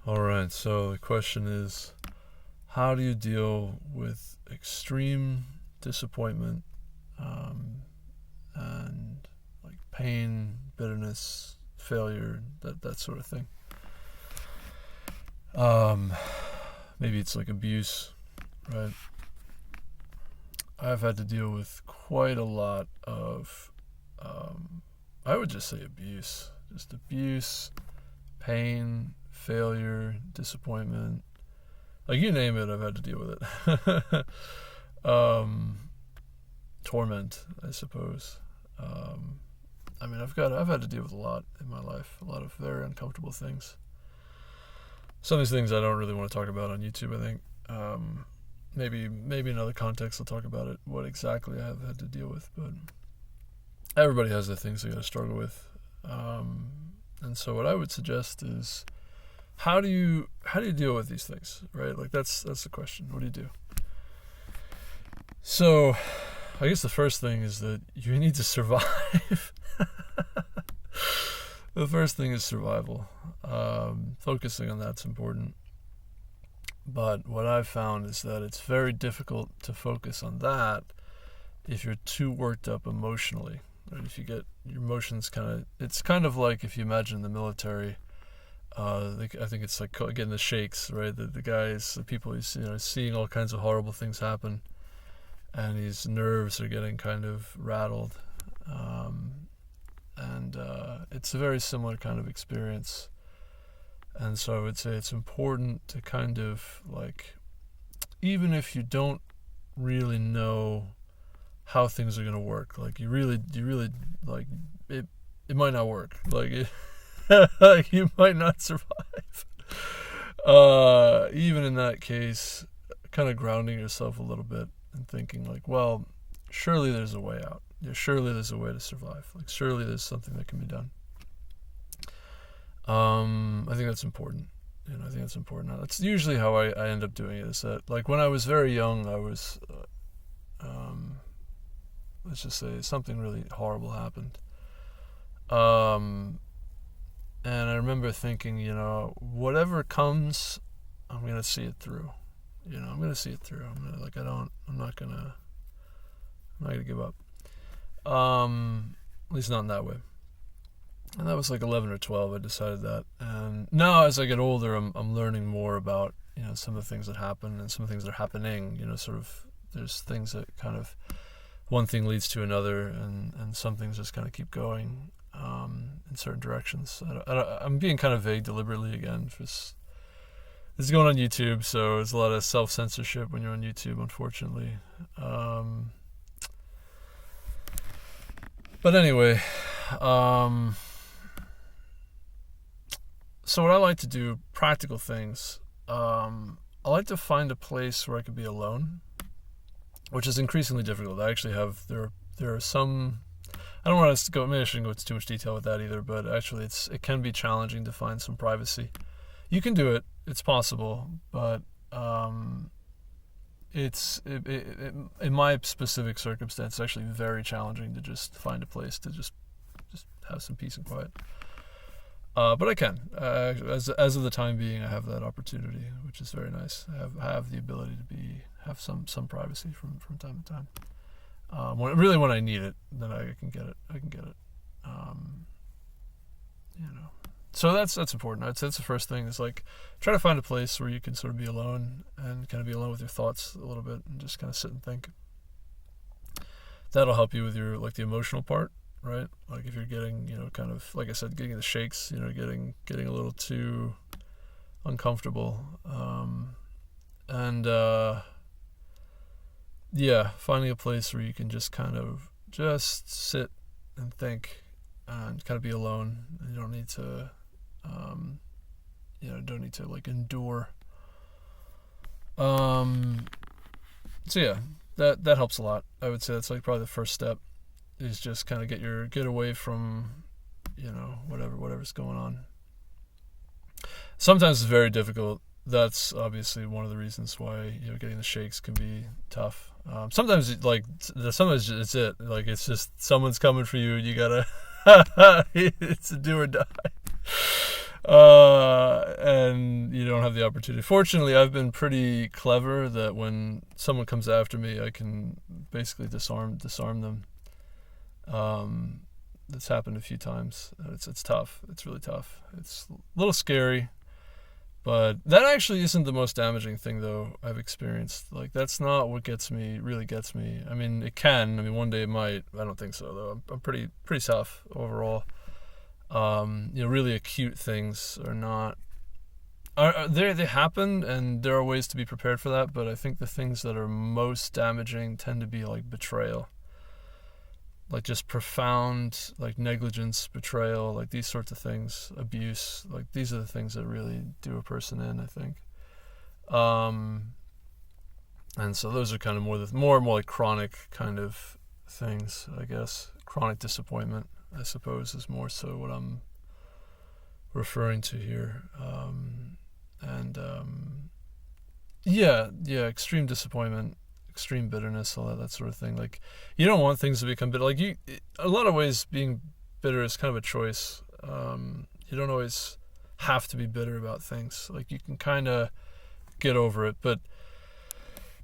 All right, so the question is, how do you deal with extreme disappointment, um, and like pain, bitterness, failure, that sort of thing? Um, Maybe it's like abuse, right? I've had to deal with quite a lot of, I would just say abuse. Just abuse, pain, failure, disappointment. Like you name it, I've had to deal with it. um, Torment, I suppose. I've had to deal with a lot in my life, a lot of very uncomfortable things. Some of these things I don't really want to talk about on YouTube. I think maybe in other contexts I'll talk about it, what exactly I have had to deal with. But everybody has the things they got to struggle with, and so what I would suggest is, how do you deal with these things, right? Like that's the question. What do you do? So, I guess the first thing is that you need to survive. The first thing is survival. Focusing on that's important. But what I've found is that it's very difficult to focus on that if you're too worked up emotionally. Right? If you get your emotions it's kind of like if you imagine the military. I think it's like getting the shakes, right? The guys, the people, he's seeing all kinds of horrible things happen, and his nerves are getting kind of rattled, and it's a very similar kind of experience. And so I would say it's important to kind of like, even if you don't really know how things are going to work, like you really like it might not work, like you might not survive. Even in that case, kind of grounding yourself a little bit and thinking like, well, surely there's a way out. Yeah, surely there's a way to survive. Like surely there's something that can be done. I think that's important. I think that's important. That's usually how I end up doing it. Is that like when I was very young, I was, let's just say something really horrible happened. And I remember thinking, whatever comes, I'm gonna see it through. I'm gonna see it through. I'm not gonna give up. At least not in that way. And that was like 11 or 12. I decided that. And now, as I get older, I'm learning more about some of the things that happen and some of the things that are happening. Sort of there's things that kind of one thing leads to another, and some things just kind of keep going in certain directions. I'm being kind of vague deliberately again. This is going on YouTube, so there's a lot of self-censorship when you're on YouTube, unfortunately. But anyway, so what I like to do, practical things, I like to find a place where I could be alone, which is increasingly difficult. I actually have, there are some, I don't want to go, maybe I shouldn't go into too much detail with that either, but actually it can be challenging to find some privacy. You can do it, it's possible, but in my specific circumstance, it's actually very challenging to just find a place to just have some peace and quiet. But I can. As of the time being, I have that opportunity, which is very nice. I have the ability to have some privacy from time to time. When I need it, then I can get it. So that's important. That's the first thing. Is like try to find a place where you can sort of be alone and kind of be alone with your thoughts a little bit and just kind of sit and think. That'll help you with your the emotional part. Right? Like if you're getting, kind of, like I said, getting the shakes, getting a little too uncomfortable. Finding a place where you can just kind of just sit and think and kind of be alone. And you don't need to, like endure. That helps a lot. I would say that's like probably the first step. Is just kind of get away from, whatever's going on. Sometimes it's very difficult. That's obviously one of the reasons why getting the shakes can be tough. Sometimes it's it. Like it's just someone's coming for you. You gotta. It's a do or die. and you don't have the opportunity. Fortunately, I've been pretty clever that when someone comes after me, I can basically disarm them. That's happened a few times. It's tough. It's really tough. It's a little scary, but that actually isn't the most damaging thing though I've experienced. Like that's not what really gets me. I mean, it can. I mean, one day it might. I don't think so though. I'm pretty tough overall. Really acute things are not. They happen, and there are ways to be prepared for that. But I think the things that are most damaging tend to be like betrayal. Like just profound like negligence, betrayal, like these sorts of things, abuse, like these are the things that really do a person in, I think. And so those are kind of more like chronic kind of things, I guess. Chronic disappointment, I suppose, is more so what I'm referring to here. Extreme disappointment, extreme bitterness, all that sort of thing. Like you don't want things to become bitter. Like a lot of ways being bitter is kind of a choice. You don't always have to be bitter about things. Like you can kind of get over it. But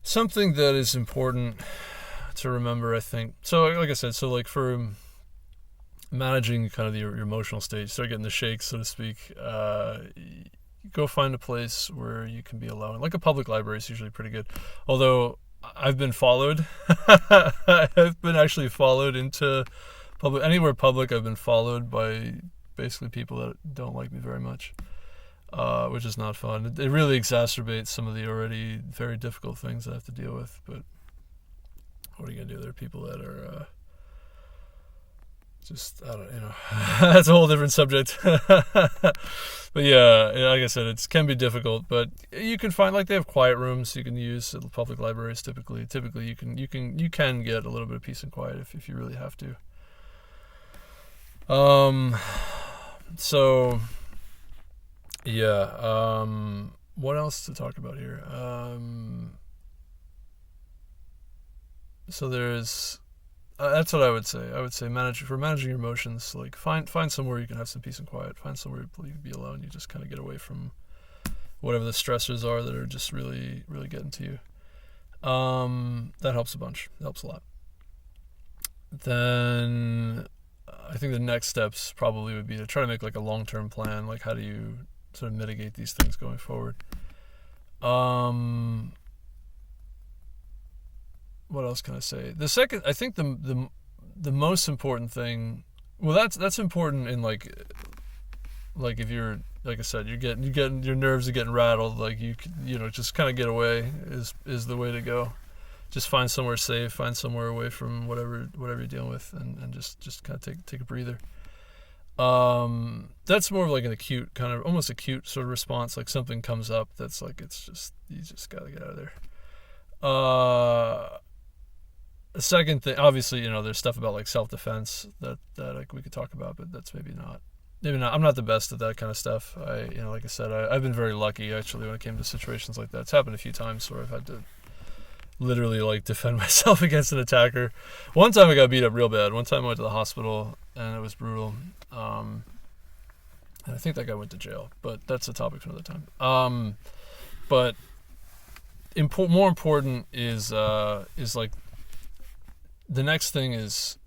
something that is important to remember, I think. So like I said, so like for managing kind of your emotional state, start getting the shakes, so to speak. Go find a place where you can be alone. Like a public library is usually pretty good. Although I've been followed. I've been actually followed into anywhere public. I've been followed by basically people that don't like me very much, which is not fun. It really exacerbates some of the already very difficult things I have to deal with. But what are you gonna do? There are people that are that's a whole different subject. But yeah, like I said, it can be difficult, but you can find, like, they have quiet rooms you can use at public libraries. Typically you can get a little bit of peace and quiet if you really have to. So yeah, what else to talk about here? So there's that's what I would say. I would say managing your emotions, like find somewhere you can have some peace and quiet. Find somewhere you can be alone. You just kind of get away from whatever the stressors are that are just really, really getting to you. That helps a bunch. That helps a lot. Then I think the next steps probably would be to try to make like a long-term plan. Like how do you sort of mitigate these things going forward? What else can I say? The second, I think the most important thing. Well, that's important in like if you're, like I said, you're getting your nerves are getting rattled. Like you just kind of get away is the way to go. Just find somewhere safe. Find somewhere away from whatever you're dealing with, and just kind of take a breather. That's more of like an acute kind of almost acute sort of response. Like something comes up that's like you just gotta get out of there. The second thing, obviously, there's stuff about like self-defense that like we could talk about, but that's maybe not. I'm not the best at that kind of stuff. Like I said, I've been very lucky actually when it came to situations like that. It's happened a few times where I've had to literally like defend myself against an attacker. One time I got beat up real bad. One time I went to the hospital and it was brutal. And I think that guy went to jail, but that's a topic for another time. But more important is like the next thing is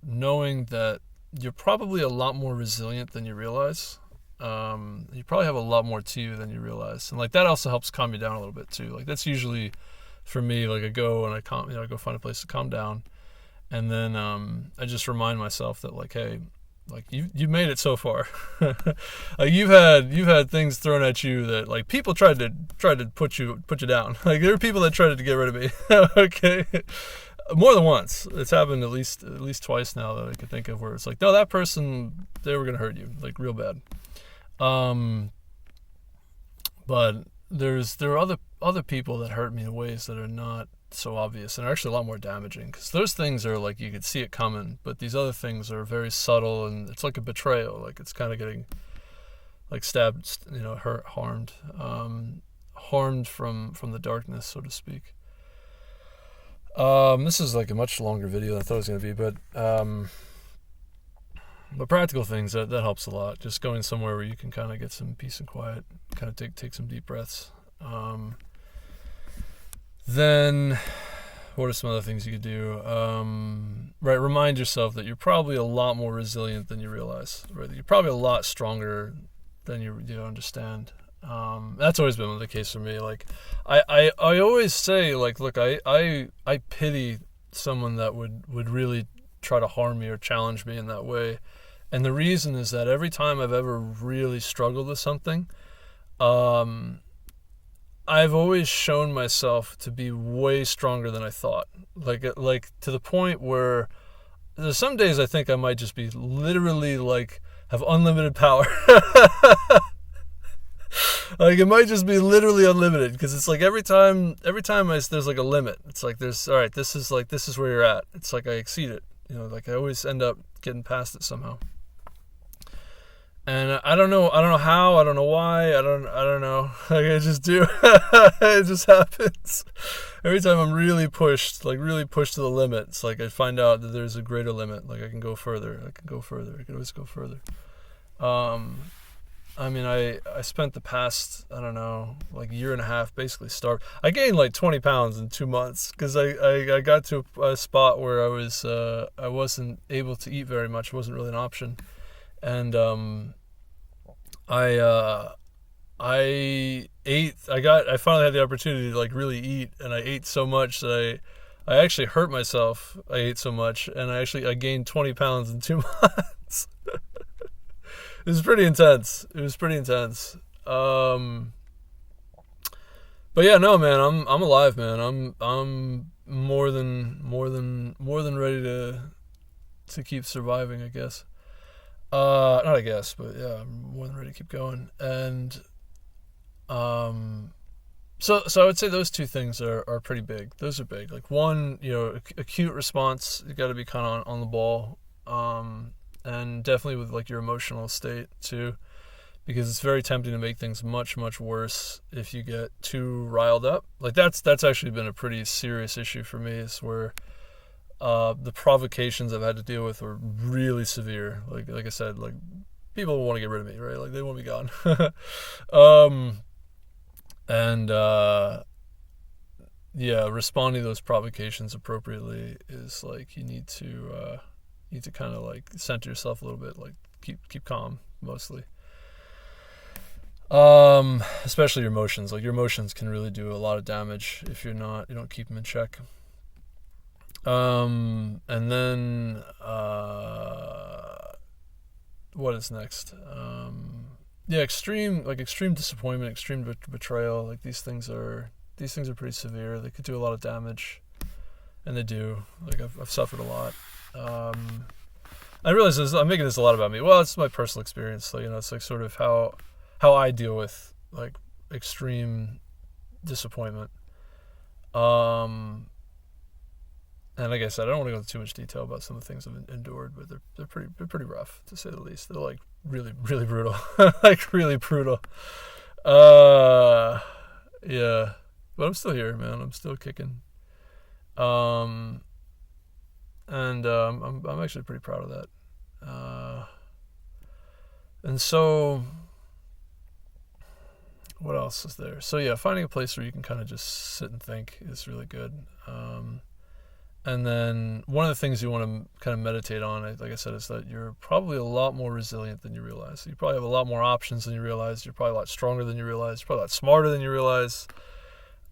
knowing that you're probably a lot more resilient than you realize. You probably have a lot more to you than you realize, and like that also helps calm you down a little bit too. Like that's usually for me. Like I go and I go find a place to calm down, and then I just remind myself that like, hey, like you made it so far. Like you've had things thrown at you that like people tried to put you down. Like there are people that tried to get rid of me. Okay. More than once. It's happened at least twice now that I could think of where it's like, no, that person, they were gonna hurt you like real bad. But there are other people that hurt me in ways that are not so obvious and are actually a lot more damaging, because those things are like you could see it coming, but these other things are very subtle and it's like a betrayal. Like it's kind of getting like stabbed, hurt, harmed from the darkness, so to speak. This is like a much longer video than I thought it was going to be, but But practical things, that helps a lot. Just going somewhere where you can kind of get some peace and quiet, kind of take some deep breaths. Then, what are some other things you could do? Right, remind yourself that you're probably a lot more resilient than you realize. Right, you're probably a lot stronger than you understand. That's always been the case for me. Like, I always say, like, look, I pity someone that would really try to harm me or challenge me in that way. And the reason is that every time I've ever really struggled with something, I've always shown myself to be way stronger than I thought. Like to the point where there's some days I think I might just be literally like have unlimited power. Like it might just be literally unlimited, because it's like every time there's like a limit. It's like this is where you're at. It's like I exceed it. You know, like I always end up getting past it somehow. And I don't know how, I don't know why, I don't know. Like I just do. It just happens. Every time I'm really pushed to the limit, it's like I find out that there's a greater limit. Like I can go further. I can always go further. I mean, I spent the past, I don't know, like year and a half basically starved. I gained like 20 pounds in 2 months because I got to a spot where I wasn't able to eat very much. It wasn't really an option. And I finally had the opportunity to like really eat, and I ate so much that I actually hurt myself. I ate so much, and I gained 20 pounds in 2 months. It was pretty intense. But yeah, no, man, I'm alive, man. I'm more than ready to keep surviving, I guess. Not I guess, but yeah, I'm more than ready to keep going. And so I would say those two things are pretty big. Those are big. Like one, acute response, you got to be kind of on the ball. And definitely with like your emotional state too, because it's very tempting to make things much, much worse if you get too riled up. Like that's actually been a pretty serious issue for me, is where the provocations I've had to deal with were really severe. Like I said, like people want to get rid of me, right? Like they want me gone. Responding to those provocations appropriately is like you need to kind of like center yourself a little bit, like keep calm mostly. Especially your emotions. Like your emotions can really do a lot of damage if you don't keep them in check. And then what is next? Extreme disappointment, extreme betrayal. Like these things are pretty severe. They could do a lot of damage, and they do. Like I've suffered a lot. I realize I'm making this a lot about me. Well, it's my personal experience, so it's like sort of how I deal with like extreme disappointment. And like I said, I don't want to go into too much detail about some of the things I've endured, but they're pretty rough, to say the least. They're like really, really brutal. Like really brutal. Yeah. But I'm still here, man. I'm still kicking. And I'm actually pretty proud of that. And so what else is there? So yeah, finding a place where you can kind of just sit and think is really good. And then one of the things you want to kind of meditate on, like I said, is that you're probably a lot more resilient than you realize. You probably have a lot more options than you realize. You're probably a lot stronger than you realize. You're probably a lot smarter than you realize.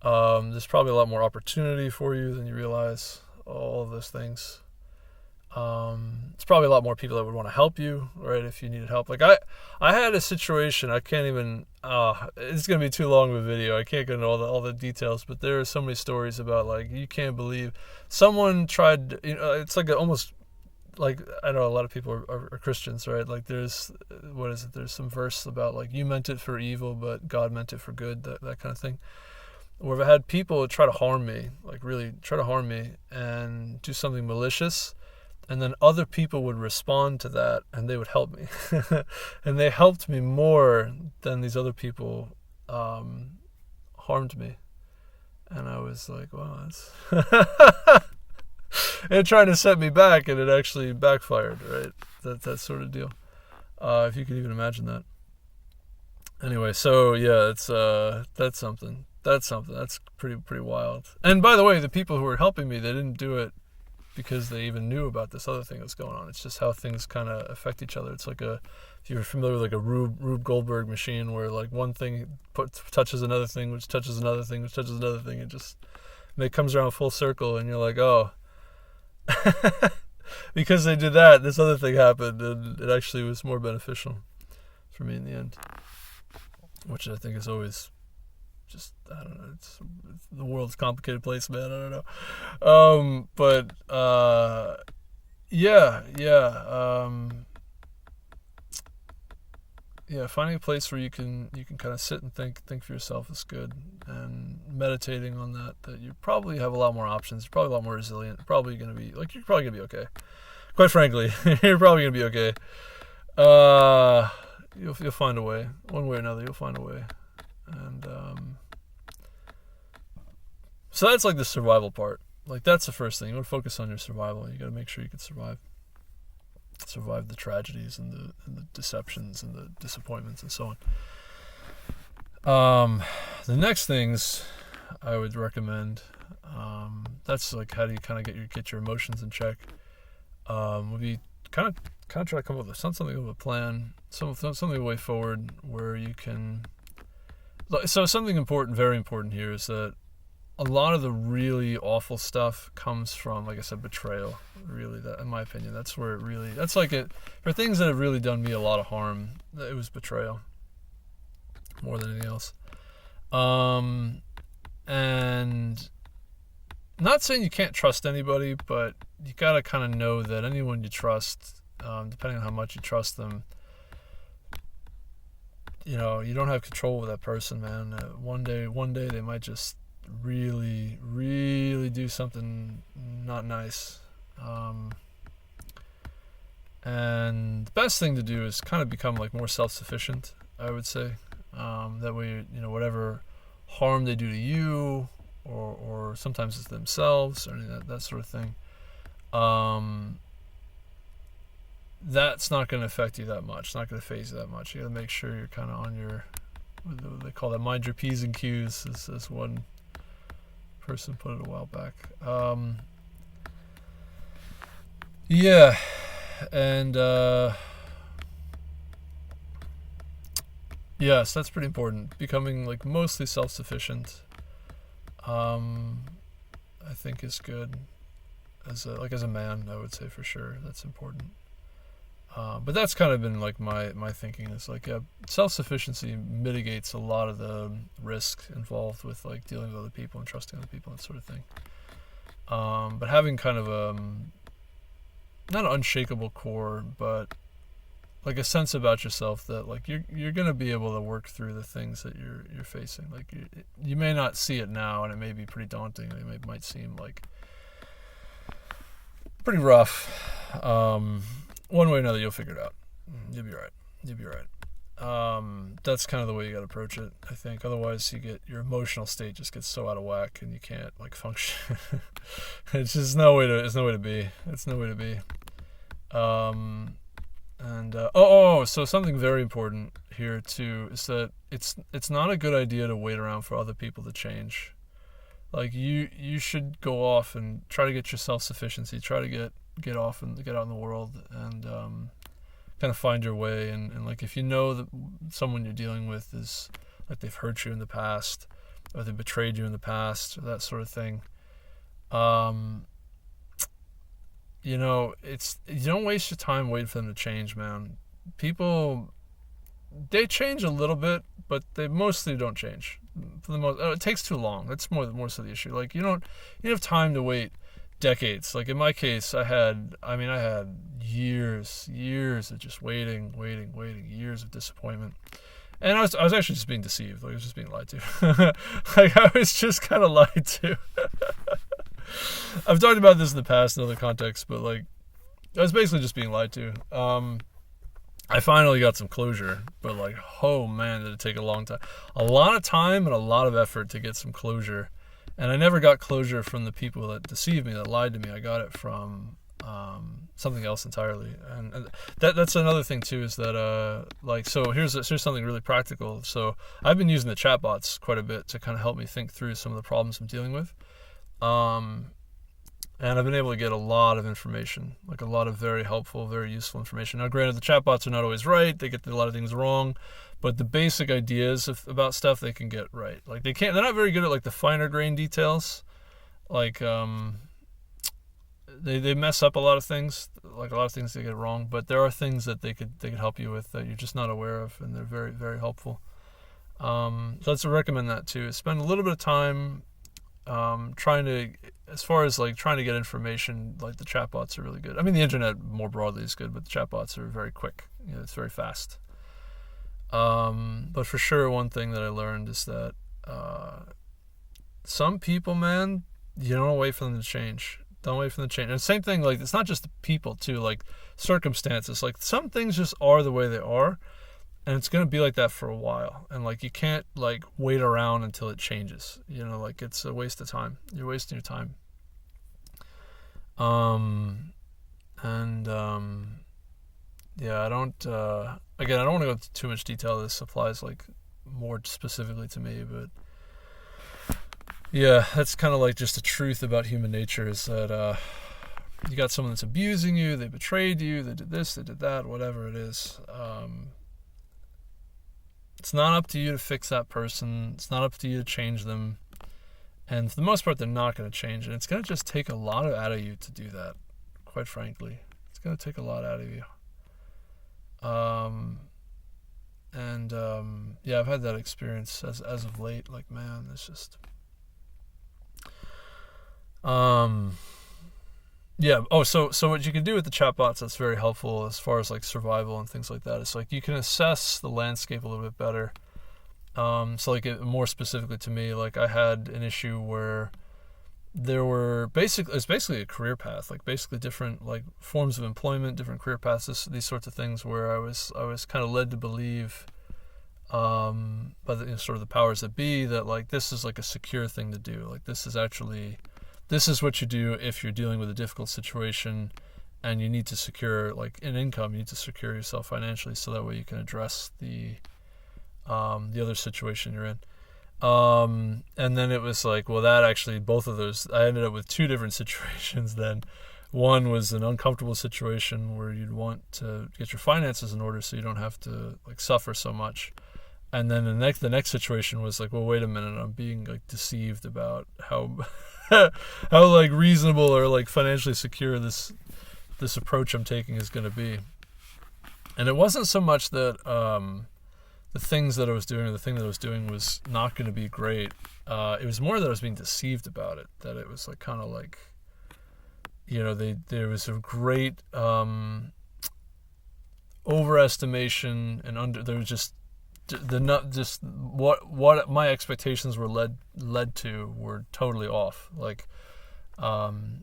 There's probably a lot more opportunity for you than you realize. All of those things. It's probably a lot more people that would want to help you, right, if you needed help. Like I had a situation, I can't even, it's going to be too long of a video, I can't go into all the details, but there are so many stories about, like, you can't believe someone tried, it's like almost, like, I know a lot of people are Christians, right, like there's some verse about, like, you meant it for evil, but God meant it for good, that kind of thing. Where I've had people try to harm me, like really try to harm me and do something malicious, and then other people would respond to that and they would help me. And they helped me more than these other people harmed me. And I was like, wow, that's and trying to set me back, and it actually backfired, right? that sort of deal. If you could even imagine that. Anyway, so yeah, it's that's something. That's pretty wild. And by the way, the people who were helping me, they didn't do it because they even knew about this other thing that's going on. It's just how things kind of affect each other. It's like if you're familiar with like a Rube Goldberg machine, where like one thing touches another thing, which touches another thing, which touches another thing, it comes around full circle, and you're like, oh, because they did that, this other thing happened, and it actually was more beneficial for me in the end, which I think is always just, I don't know, it's the world's a complicated place, man. I don't know. Finding a place where you can kind of sit and think for yourself is good, and meditating on that you probably have a lot more options. You're probably a lot more resilient. You're probably gonna be okay. Quite frankly, you're probably gonna be okay. You'll find a way, one way or another. You'll find a way, and so that's like the survival part. Like, that's the first thing. You want to focus on your survival. You got to make sure you can survive the tragedies and the deceptions and the disappointments and so on. The next things I would recommend, that's like, how do you kind of get your emotions in check? Would be kind of try to come up with something of a plan, something a way forward where you can. So something important, very important here, is that a lot of the really awful stuff comes from, like I said, betrayal. Really, that, in my opinion, that's where it really, that's like it, for things that have really done me a lot of harm, it was betrayal more than anything else. And not saying you can't trust anybody, but you gotta kind of know that anyone you trust, depending on how much you trust them, you don't have control over that person, man. One day they might just really, really do something not nice. And the best thing to do is kind of become like more self-sufficient, I would say. That way, whatever harm they do to you, or sometimes it's themselves, or that sort of thing, that's not going to affect you that much. It's not going to phase you that much. You got to make sure you're kind of on your, what they call that, mind your P's and Q's, as one person put it a while back. Yes, that's pretty important. Becoming like mostly self-sufficient, I think is good. As a man, I would say for sure that's important. But that's kind of been like my thinking is like, self-sufficiency mitigates a lot of the risk involved with like dealing with other people and trusting other people and sort of thing. But having kind of not an unshakable core, but like a sense about yourself that like you're gonna be able to work through the things that you're facing. Like you may not see it now, and it may be pretty daunting. It might seem like pretty rough. One way or another, you'll figure it out. You'll be right. That's kind of the way you got to approach it, I think. Otherwise, your emotional state just gets so out of whack, and you can't like function. It's just no way to be. It's no way to be. So something very important here too is that it's not a good idea to wait around for other people to change. Like you should go off and try to get your self-sufficiency. Try to get off and get out in the world and kind of find your way. And like, if you know that someone you're dealing with is like they've hurt you in the past, or they betrayed you in the past, or that sort of thing, you don't waste your time waiting for them to change, man. People, they change a little bit, but they mostly don't change. For the most, it takes too long. That's more so the issue. Like you don't have time to wait decades. Like in my case, I had years of just waiting, years of disappointment. And I was actually just being deceived. Like I was just being lied to. Like I was just kind of lied to. I've talked about this in the past in other contexts, but like I was basically just being lied to. I finally got some closure, but like, oh man, did it take a long time. A lot of time and a lot of effort to get some closure. And I never got closure from the people that deceived me, that lied to me. I got it from something else entirely. And that's another thing too, is that so here's something really practical. So I've been using the chatbots quite a bit to kind of help me think through some of the problems I'm dealing with. And I've been able to get a lot of information, like a lot of very helpful, very useful information. Now, granted, the chatbots are not always right. They get a lot of things wrong, but the basic ideas about stuff they can get right. Like they're not very good at like the finer grain details. Like they mess up a lot of things. Like a lot of things they get wrong, but there are things that they could help you with that you're just not aware of, and they're very, very helpful. So I'd recommend that too. Spend a little bit of time trying to get information. Like the chatbots are really good. I mean, the internet more broadly is good, but the chatbots are very quick. It's very fast. But for sure, one thing that I learned is that some people, man, you don't wait for them to change. Don't wait for them to change. And same thing, like it's not just the people too, like circumstances. Like some things just are the way they are, and it's gonna be like that for a while. And like you can't like wait around until it changes. Like it's a waste of time. You're wasting your time. Yeah, I don't. Again, I don't want to go into too much detail. This applies like more specifically to me, but yeah, that's kind of like just the truth about human nature, is that you got someone that's abusing you, they betrayed you, they did this, they did that, whatever it is. It's not up to you to fix that person. It's not up to you to change them. And for the most part, they're not going to change. And it's going to just take a lot out of you to do that, quite frankly. It's going to take a lot out of you. Yeah, I've had that experience as of late. Like, man, it's just... Yeah. Oh, so what you can do with the chatbots that's very helpful as far as like survival and things like that is like you can assess the landscape a little bit better. So like more specifically to me, like I had an issue where it's basically a career path, like basically different like forms of employment, different career paths, these sorts of things, where I was kind of led to believe, by the sort of the powers that be, that like this is like a secure thing to do. Like this is what you do if you're dealing with a difficult situation and you need to secure like an income. You need to secure yourself financially so that way you can address the other situation you're in. And then it was like, well, that actually, both of those, I ended up with two different situations then. One was an uncomfortable situation where you'd want to get your finances in order so you don't have to like suffer so much. And then the next situation was like, well, wait a minute, I'm being like deceived about how how like reasonable or like financially secure this approach I'm taking is going to be. And it wasn't so much that the things that I was doing, or the thing that I was doing was not going to be great. It was more that I was being deceived about it, that it was like kind of like, there was a great overestimation and there was just what my expectations were led to were totally off. Like,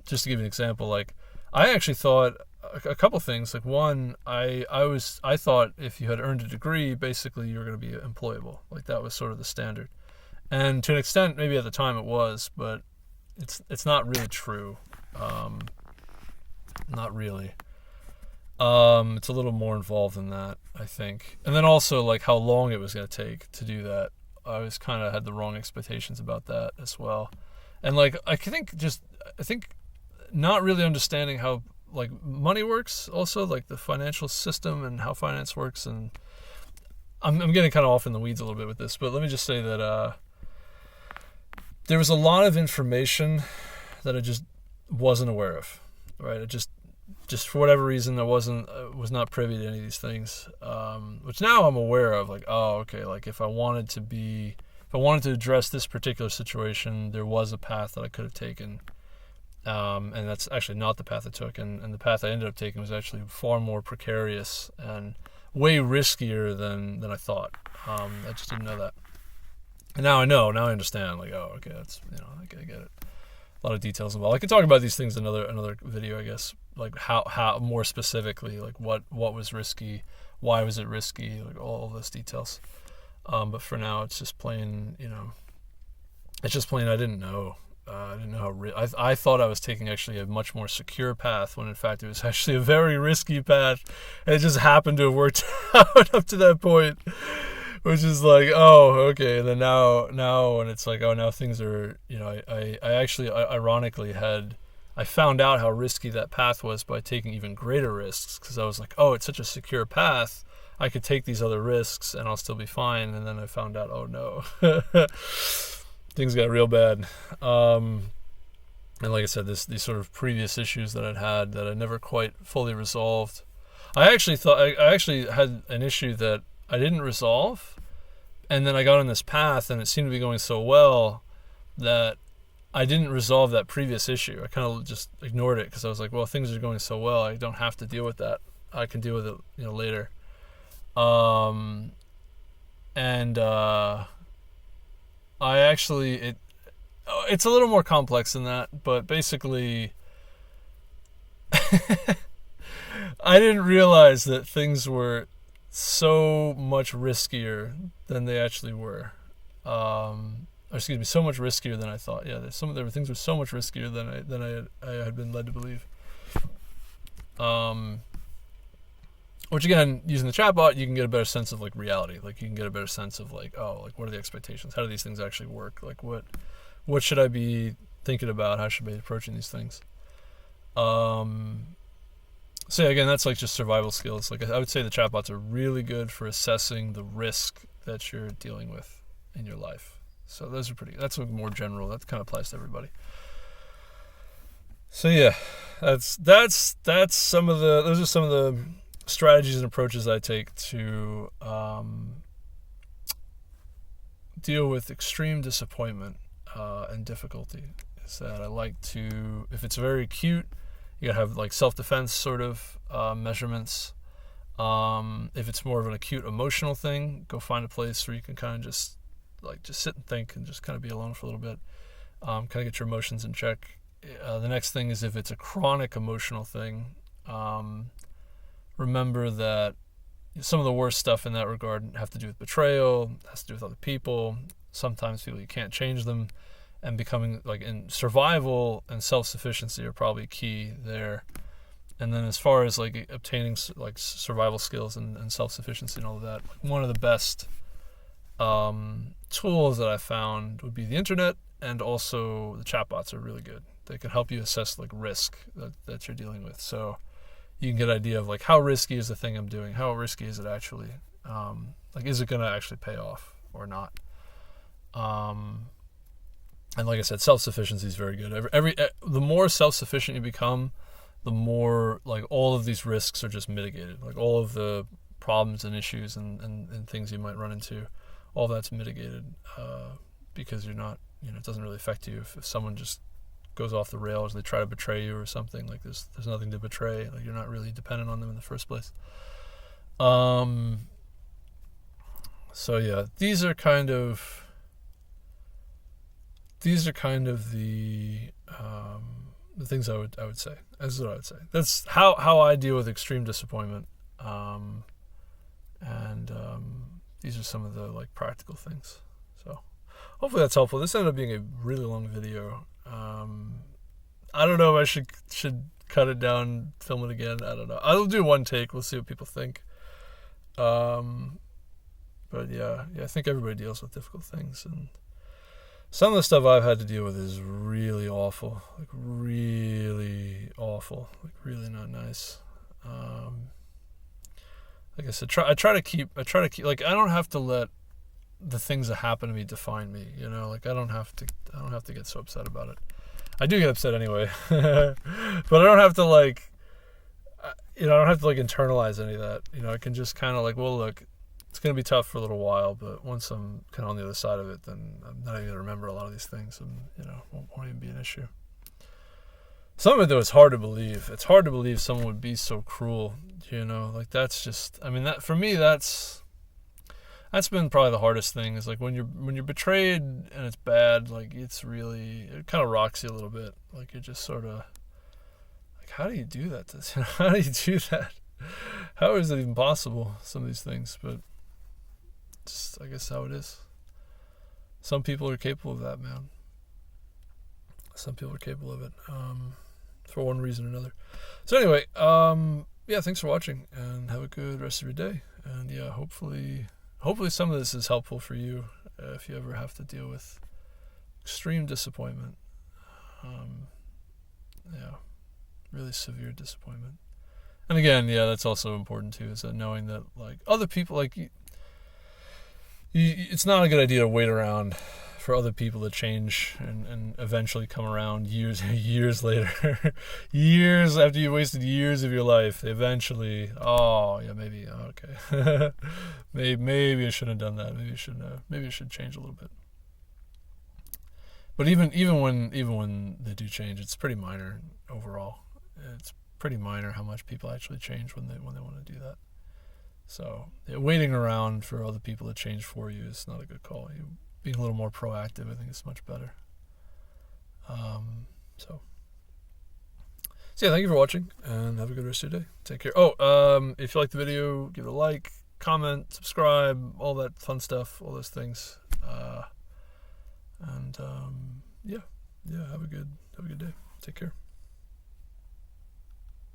just to give you an example, like I actually thought a couple things. Like one, I thought if you had earned a degree, basically you were going to be employable. Like that was sort of the standard. And to an extent, maybe at the time it was, but it's not really true. Not really. It's a little more involved than that, I think. And then also like how long it was going to take to do that. I was kind of had the wrong expectations about that as well. And like I think not really understanding how like money works, also like the financial system and how finance works. And I'm getting kind of off in the weeds a little bit with this, but let me just say that there was a lot of information that I just wasn't aware of, right? I just for whatever reason, I was not privy to any of these things, which now I'm aware of. Like, oh, okay. Like if I wanted to address this particular situation, there was a path that I could have taken. And that's actually not the path I took. And the path I ended up taking was actually far more precarious and way riskier than I thought. I just didn't know that. And now I know. Now I understand. Like, oh, okay, that's, I get it. A lot of details involved. I could talk about these things in another video, I guess. Like how more specifically, like what was risky, why was it risky, like all those details. But for now, it's just plain, I didn't know. I didn't know how. I thought I was taking actually a much more secure path, when in fact it was actually a very risky path. And it just happened to have worked out up to that point, which is like, oh, okay. And then now when it's like, oh, now things are, I actually ironically I found out how risky that path was by taking even greater risks, because I was like, oh, it's such a secure path, I could take these other risks and I'll still be fine. And then I found out, oh no. Things got real bad. And like I said, these sort of previous issues that I'd had that I never quite fully resolved. I actually had an issue that I didn't resolve, and then I got on this path and it seemed to be going so well that I didn't resolve that previous issue. I kind of just ignored it because I was like, well, things are going so well, I don't have to deal with that. I can deal with it, later. I actually, it's a little more complex than that, but basically I didn't realize that things were so much riskier than they actually were. So much riskier than I thought. Yeah, things were so much riskier than I had been led to believe. Which again, using the chatbot, you can get a better sense of like reality. Like you can get a better sense of like, oh, like what are the expectations? How do these things actually work? Like what should I be thinking about? How should I be approaching these things? So yeah, again, that's like just survival skills. Like I would say the chatbots are really good for assessing the risk that you're dealing with in your life. So that's more general. That kind of applies to everybody. So yeah, those are some of the strategies and approaches I take to deal with extreme disappointment and difficulty. Is that I like to, if it's very acute, you gotta have like self-defense sort of measurements. If it's more of an acute emotional thing, go find a place where you can kind of just sit and think and just kind of be alone for a little bit. Kind of get your emotions in check. The next thing is if it's a chronic emotional thing, remember that some of the worst stuff in that regard have to do with betrayal, has to do with other people. Sometimes people, you can't change them, and becoming like in survival and self-sufficiency are probably key there. And then as far as like obtaining like survival skills and self-sufficiency and all of that, one of the best tools that I found would be the internet, and also the chatbots are really good. They can help you assess like risk that you're dealing with. So you can get an idea of like how risky is the thing I'm doing? How risky is it actually? Like is it going to actually pay off or not? And like I said, self-sufficiency is very good. The more self-sufficient you become, the more like all of these risks are just mitigated. Like all of the problems and issues and things you might run into, all that's mitigated because you're not, it doesn't really affect you. If someone just goes off the rails, they try to betray you or something, like there's nothing to betray. Like you're not really dependent on them in the first place. So yeah, these are kind of the things I would say. That's what I would say. That's how I deal with extreme disappointment. These are some of the like practical things. So hopefully that's helpful. This ended up being a really long video. I don't know if I should cut it down, film it again. I don't know. I'll do one take. We'll see what people think. But yeah, I think everybody deals with difficult things, and some of the stuff I've had to deal with is really awful, like really awful, like really not nice. Like I said, I try to keep, like I don't have to let the things that happen to me define me, like I don't have to get so upset about it. I do get upset anyway, but I don't have to I don't have to internalize any of that. I can just kind of well, look, it's going to be tough for a little while, but once I'm kind of on the other side of it, then I'm not even going to remember a lot of these things, and won't even be an issue. Some of it though is hard to believe. It's hard to believe someone would be so cruel. Like that's just. I mean, that for me, that's been probably the hardest thing. Is like when you're betrayed and it's bad. Like it kind of rocks you a little bit. Like you're just sort of like, how do you do that? How do you do that? How is it even possible? Some of these things, but just I guess how it is. Some people are capable of that, man. Some people are capable of it, for one reason or another. So anyway, yeah, thanks for watching, and have a good rest of your day. And yeah, hopefully some of this is helpful for you if you ever have to deal with extreme disappointment. Yeah, really severe disappointment. And again, yeah, that's also important too, is that knowing that like other people, like it's not a good idea to wait around for other people to change and eventually come around years later. Years after you wasted years of your life, they eventually, oh yeah, maybe, okay. maybe I shouldn't have done that. Maybe I should change a little bit. But even when they do change, it's pretty minor overall. It's pretty minor how much people actually change when they want to do that. So yeah, waiting around for other people to change for you is not a good call. Being a little more proactive, I think, is much better. So yeah, thank you for watching, and have a good rest of your day. Take care. If you like the video, give it a like, comment, subscribe, all that fun stuff, all those things. Yeah, have a good day. Take care.